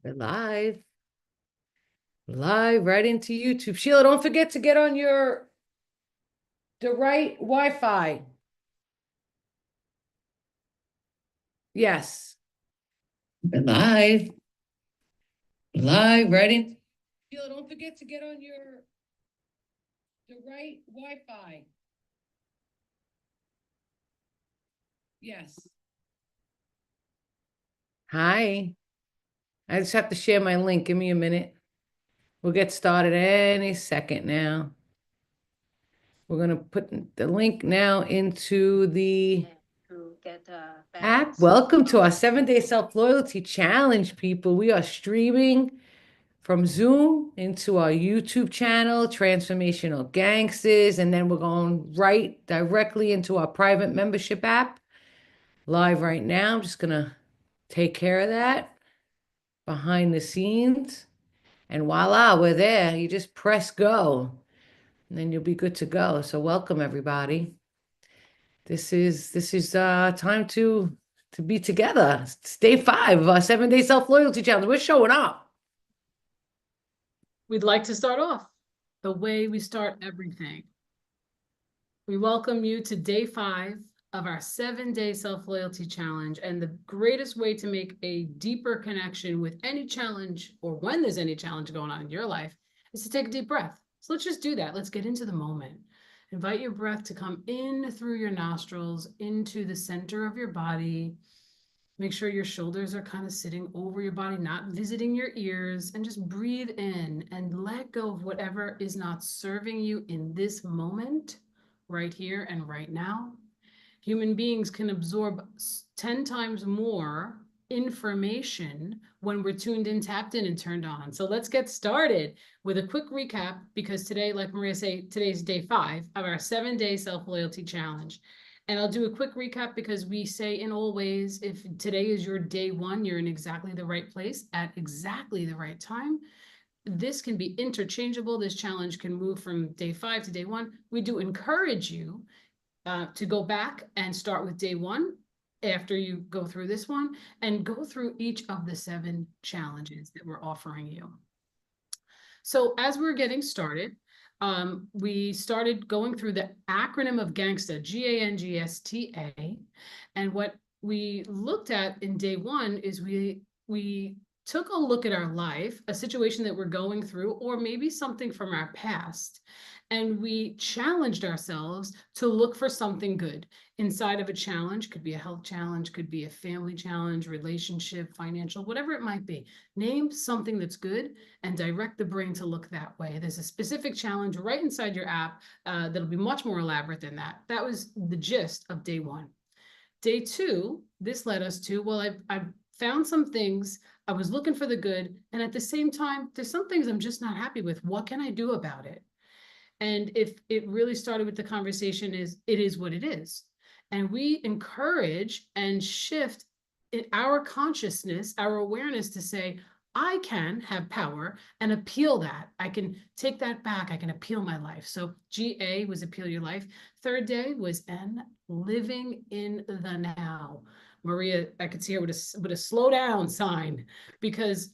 We're live right into YouTube. Sheila, don't forget to get on the right Wi-Fi. Yes. We're live right in. Sheila, don't forget to get on the right Wi-Fi. Yes. Hi. I just have to share my link. Give me a minute. We'll get started any second now. We're going to put the link now into the app. Welcome to our 7-day self-loyalty challenge, people. We are streaming from Zoom into our YouTube channel, Transformational Gangsters, and then we're going right directly into our private membership app live right now. I'm just going to take care of that behind the scenes. And voila, we're there. You just press go, and then you'll be good to go. So welcome, everybody. This is time to be together. It's day 5 of our 7-day self-loyalty challenge. We're showing up. We'd like to start off the way we start everything. We welcome you to day 5 of our 7-day self-loyalty challenge. And the greatest way to make a deeper connection with any challenge, or when there's any challenge going on in your life, is to take a deep breath. So let's just do that. Let's get into the moment. Invite your breath to come in through your nostrils into the center of your body. Make sure your shoulders are kind of sitting over your body, not visiting your ears, and just breathe in and let go of whatever is not serving you in this moment, right here and right now. Human beings can absorb 10 times more information when we're tuned in, tapped in, and turned on. So let's get started with a quick recap, because today, like Maria said, today's day 5 of our 7-day self-loyalty challenge. And I'll do a quick recap because we say in all ways, if today is your day 1, you're in exactly the right place at exactly the right time. This can be interchangeable. This challenge can move from day 5 to day 1. We do encourage you to go back and start with day 1 after you go through this one, and go through each of the 7 challenges that we're offering you. So as we're getting started, we started going through the acronym of GANGSTA, GANGSTA. And what we looked at in day 1 is we took a look at our life, a situation that we're going through, or maybe something from our past, and we challenged ourselves to look for something good inside of a challenge. Could be a health challenge, could be a family challenge, relationship, financial, whatever it might be. Name something that's good and direct the brain to look that way. There's a specific challenge right inside your app that'll be much more elaborate than that. That was the gist of day 1. Day 2, this led us to, well, I've found some things, I was looking for the good, and at the same time, there's some things I'm just not happy with. What can I do about it? And if it really started with the conversation is, it is what it is. And we encourage and shift our consciousness, our awareness to say, I can have power and appeal that. I can take that back. I can appeal my life. So GA was appeal your life. Third day was N, living in the now. Maria, I could see her with a slow down sign, because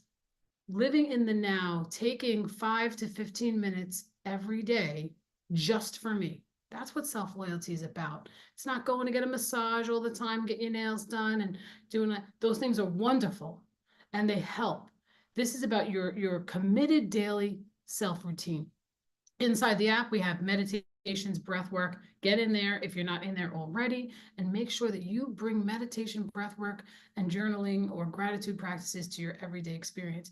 living in the now, taking 5 to 15 minutes every day just for me. That's what self-loyalty is about. It's not going to get a massage all the time, get your nails done and doing that. Those things are wonderful and they help. This is about your committed daily self-routine. Inside the app, we have meditations, breath work. Get in there if you're not in there already, and make sure that you bring meditation, breath work, and journaling or gratitude practices to your everyday experience.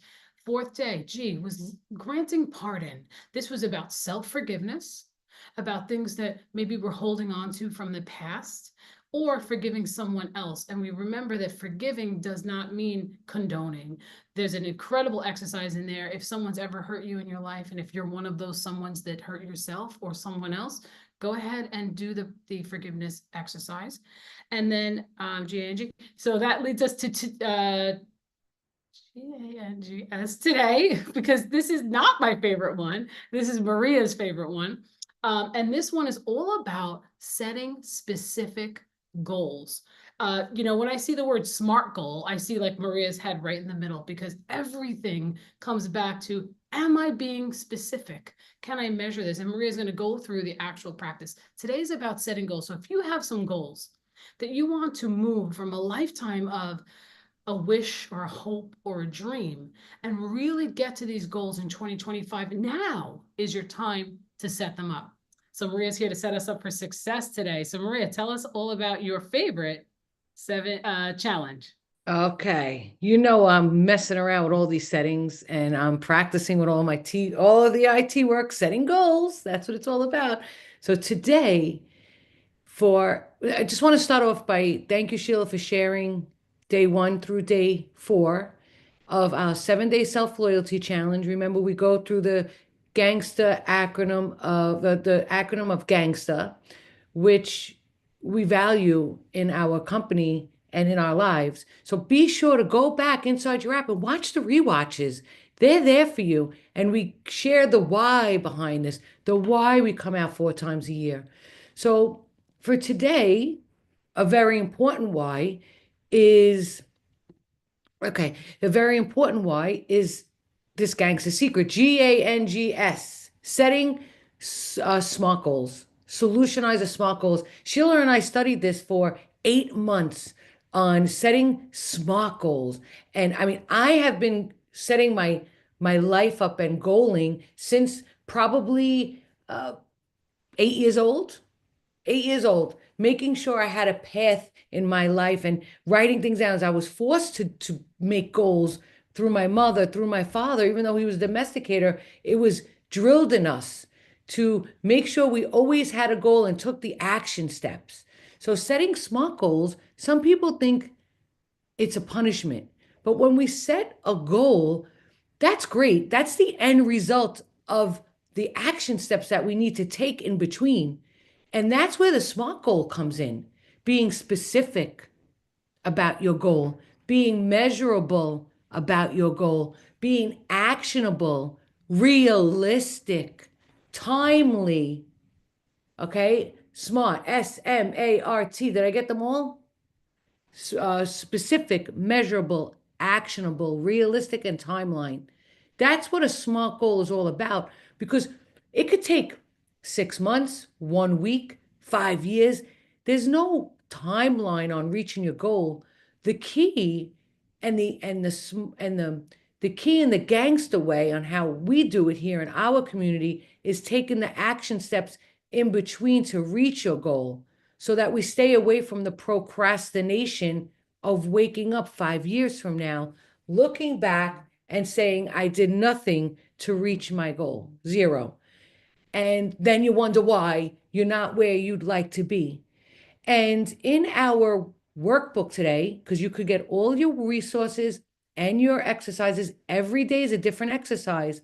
4th day, G, was granting pardon. This was about self-forgiveness, about things that maybe we're holding on to from the past, or forgiving someone else. And we remember that forgiving does not mean condoning. There's an incredible exercise in there. If someone's ever hurt you in your life, and if you're one of those someones that hurt yourself or someone else, go ahead and do the forgiveness exercise. And then G-A-N-G. So that leads us to G-A-N-G-S today, because this is not my favorite one. This is Maria's favorite one. And this one is all about setting specific goals. When I see the word SMART goal, I see like Maria's head right in the middle because everything comes back to, am I being specific? Can I measure this? And Maria's going to go through the actual practice. Today's about setting goals. So if you have some goals that you want to move from a lifetime of a wish or a hope or a dream and really get to these goals in 2025, now is your time to set them up. So Maria's here to set us up for success today. So Maria, tell us all about your favorite seven challenge. Okay. You know, I'm messing around with all these settings and I'm practicing with all of the IT work, setting goals. That's what it's all about. So today, I just want to start off by thank you, Sheila, for sharing day 1 through day 4 of our 7-day self-loyalty challenge. Remember, we go through the gangster acronym of the acronym of gangster, which we value in our company and in our lives. So be sure to go back inside your app and watch the rewatches. They're there for you. And we share the why behind this, the why we come out 4 times a year. So for today, a very important why is okay. A very important why is this gangster secret, GANGS, setting SMART goals, solutionize the SMART goals. Sheila and I studied this for 8 months on setting SMART goals. And I mean, I have been setting my life up and goaling since probably 8 years old. 8 years old, making sure I had a path in my life and writing things down as I was forced to make goals through my mother, through my father, even though he was a domesticator, it was drilled in us to make sure we always had a goal and took the action steps. So setting SMART goals, some people think it's a punishment. But when we set a goal, that's great. That's the end result of the action steps that we need to take in between. And that's where the SMART goal comes in, being specific about your goal, being measurable about your goal, being actionable, realistic, timely. Okay. SMART, SMART. Did I get them all? Specific, measurable, actionable, realistic, and timeline. That's what a SMART goal is all about because it could take 6 months, 1 week, 5 years. There's no timeline on reaching your goal. The key and the key in the gangster way on how we do it here in our community is taking the action steps in between to reach your goal so that we stay away from the procrastination of waking up 5 years from now, looking back and saying, I did nothing to reach my goal, zero. And then you wonder why you're not where you'd like to be. And in our workbook today, because you could get all your resources and your exercises, every day is a different exercise.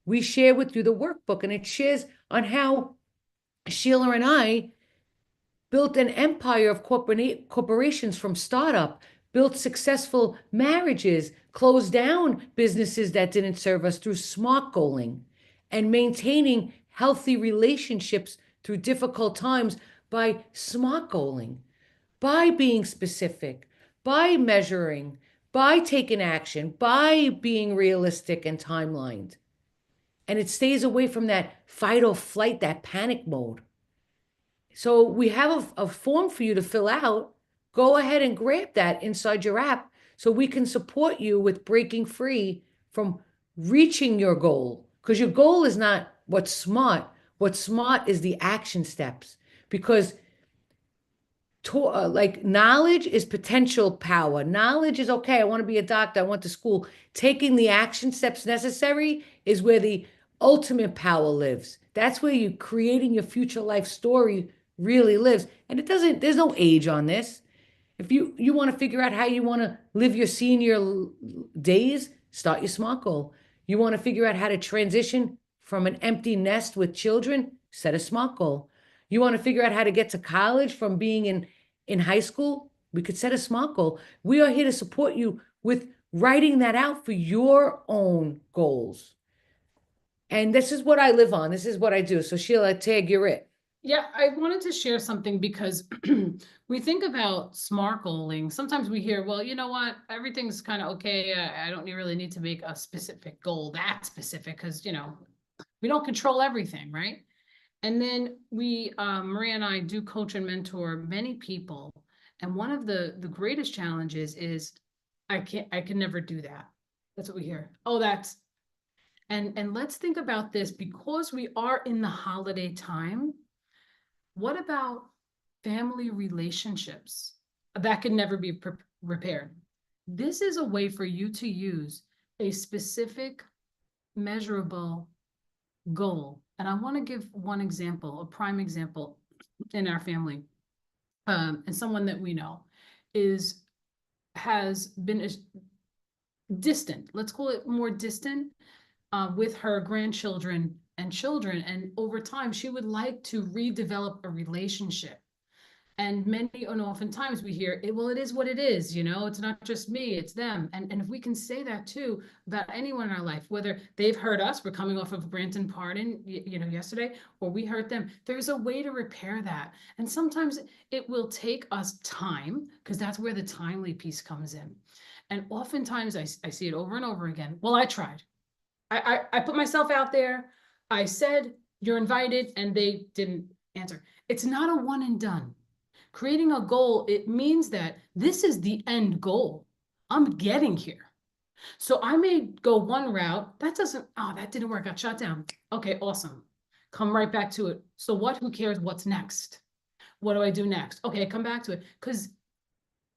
We share with you the workbook, and it shares on how Sheila and I built an empire of corporations from startup, built successful marriages, closed down businesses that didn't serve us through SMART goaling, and maintaining healthy relationships through difficult times by SMART goaling, by being specific, by measuring, by taking action, by being realistic and timelined. And it stays away from that fight or flight, that panic mode. So we have a form for you to fill out. Go ahead and grab that inside your app so we can support you with breaking free from reaching your goal. Because your goal is not what's smart. What's smart is the action steps. Because like knowledge is potential power. Knowledge is okay. I want to be a doctor. I went to school. Taking the action steps necessary is where the ultimate power lives. That's where you creating your future life story really lives. And it doesn't, there's no age on this. If you want to figure out how you want to live your senior days, start your SMART goal. You want to figure out how to transition from an empty nest with children, set a SMART goal. You want to figure out how to get to college from being in high school, we could set a SMART goal. We are here to support you with writing that out for your own goals. And this is what I live on. This is what I do. So Sheila, tag, you're it. Yeah, I wanted to share something because we think about SMART goaling. Sometimes we hear, well, you know what, everything's kind of okay. I don't really need to make a specific goal that specific because, we don't control everything, right? And then Maria and I do coach and mentor many people. And one of the greatest challenges is I can never do that. That's what we hear. Oh, that's and let's think about this because we are in the holiday time. What about family relationships that can never be repaired? This is a way for you to use a specific, measurable goal. And I want to give one example, a prime example in our family, and someone that we know is has been distant. Let's call it more distant with her grandchildren and children. And over time, she would like to redevelop a relationship. And many and oftentimes we hear, well, it is what it is, it's not just me, it's them. And if we can say that too about anyone in our life, whether they've hurt us, we're coming off of Granton pardon, yesterday, or we hurt them, there's a way to repair that. And sometimes it will take us time because that's where the timely piece comes in. And oftentimes I see it over and over again. Well, I tried. I put myself out there. I said, you're invited, and they didn't answer. It's not a one and done. Creating a goal, it means that this is the end goal. I'm getting here. So I may go one route. That didn't work. Got shot down. Okay, awesome. Come right back to it. So what? Who cares what's next? What do I do next? Okay, come back to it. Because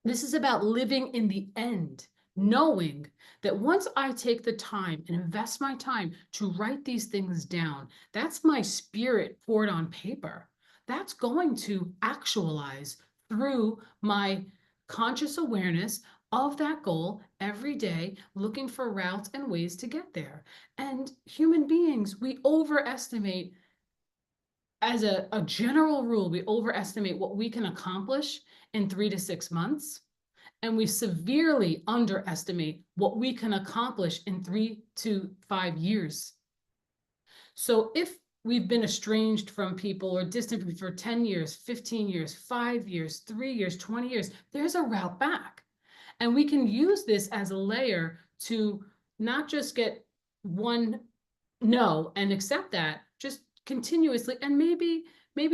this is about living in the end, knowing that once I take the time and invest my time to write these things down, that's my spirit poured on paper. That's going to actualize through my conscious awareness of that goal every day, looking for routes and ways to get there. And human beings, we overestimate, as a general rule, we overestimate what we can accomplish in 3 to 6 months, and we severely underestimate what we can accomplish in 3 to 5 years. So if we've been estranged from people or distant for 10 years, 15 years, 5 years, 3 years, 20 years, there's a route back. And we can use this as a layer to not just get one no and accept that, just continuously. And maybe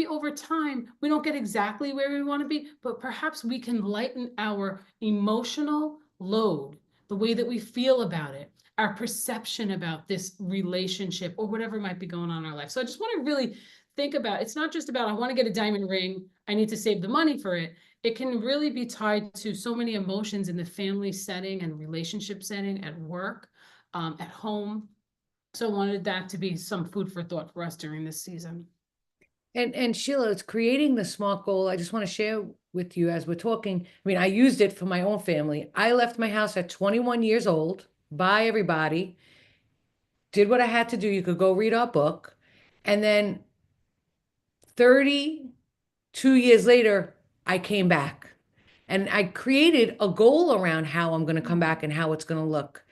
over time we don't get exactly where we want to be, but perhaps we can lighten our emotional load, the way that we feel about it, our perception about this relationship or whatever might be going on in our life. So I just want to really think about, it's not just about I want to get a diamond ring, I need to save the money for it. It can really be tied to so many emotions in the family setting and relationship setting, at work, at home. So I wanted that to be some food for thought for us during this season. And Sheila, it's creating the SMART goal. I just want to share with you as we're talking. I mean, I used it for my own family. I left my house at 21 years old. Bye, everybody. Did what I had to do. You could go read our book. And then 32 years later, I came back and I created a goal around how I'm going to come back and how it's going to look,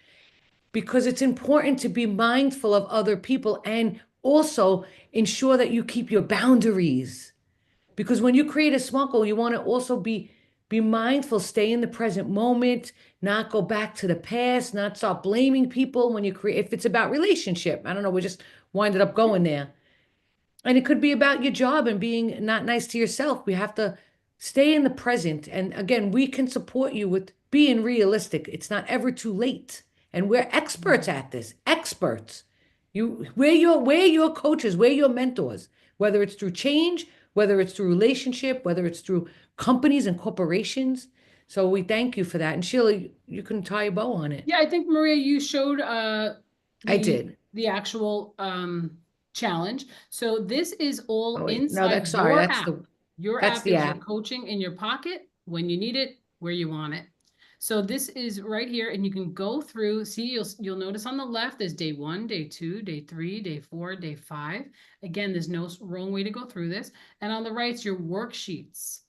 because it's important to be mindful of other people and also ensure that you keep your boundaries. Because when you create a SMART goal, you want to also be mindful, stay in the present moment, not go back to the past, not start blaming people when you create, if it's about relationship. I don't know, we just winded up going there. And it could be about your job and being not nice to yourself. We have to stay in the present. And again, we can support you with being realistic. It's not ever too late. And we're experts at this, experts. We're your coaches, we're your mentors, whether it's through change, whether it's through relationship, whether it's through companies and corporations. So we thank you for that. And Sheila, you can tie a bow on it. Yeah, I think Maria, you showed I the did. the actual challenge. So this is all Oh wait, no, inside that's sorry. your That's app. the Your that's app the is your app. coaching in your pocket when you need it, where you want it. So this is right here, and you can go through. See, you'll notice on the left there's day 1, day 2, day 3, day 4, day 5. Again, there's no wrong way to go through this. And on the right, it's your worksheets.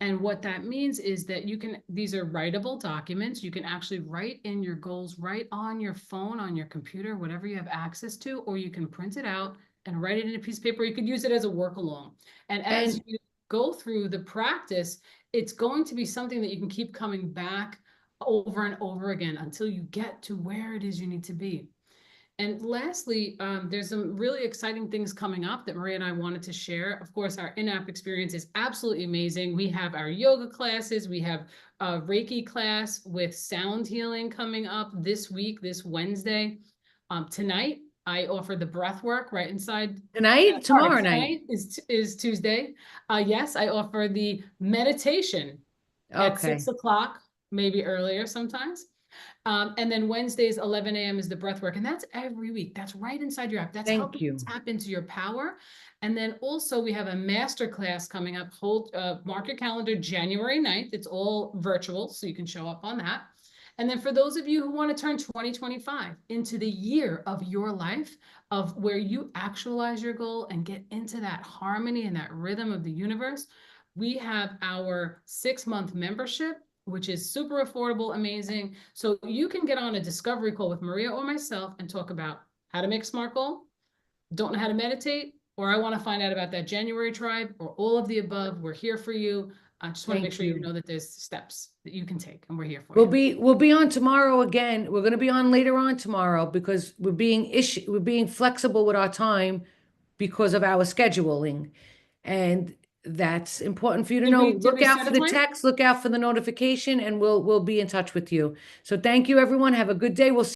And what that means is that these are writable documents. You can actually write in your goals right on your phone, on your computer, whatever you have access to, or you can print it out, and write it in a piece of paper. You could use it as a work along. And as And you go through the practice, it's going to be something that you can keep coming back over and over again until you get to where it is you need to be. And lastly, there's some really exciting things coming up that Maria and I wanted to share. Of course, our in-app experience is absolutely amazing. We have our yoga classes. We have a Reiki class with sound healing coming up this week, this Wednesday. Tonight, I offer the breath work right inside. tonight, Sorry, tomorrow night. tonight is Tuesday. Yes, I offer the meditation at Okay. 6 o'clock, maybe earlier sometimes. And then Wednesdays, 11 a.m. is the breath work. And that's every week. That's right inside your app. That's Thank helping you you. tap into your power. And then also we have a master class coming up. Mark your calendar, January 9th. It's all virtual, so you can show up on that. And then for those of you who want to turn 2025 into the year of your life, of where you actualize your goal and get into that harmony and that rhythm of the universe, we have our 6-month membership, which is super affordable, amazing. So you can get on a discovery call with Maria or myself and talk about how to make a SMART goal, don't know how to meditate, or I want to find out about that January tribe, or all of the above. We're here for you. I just want to make Thank sure you you. know that there's steps that you can take, and we're here for We'll you. be we'll be on tomorrow again. We're going to be on later on tomorrow because we're being flexible with our time because of our scheduling. And that's important for you to Did know. we did Look we out set for a the time? text, look out for the notification, and we'll be in touch with you. So thank you, everyone. Have a good day. We'll see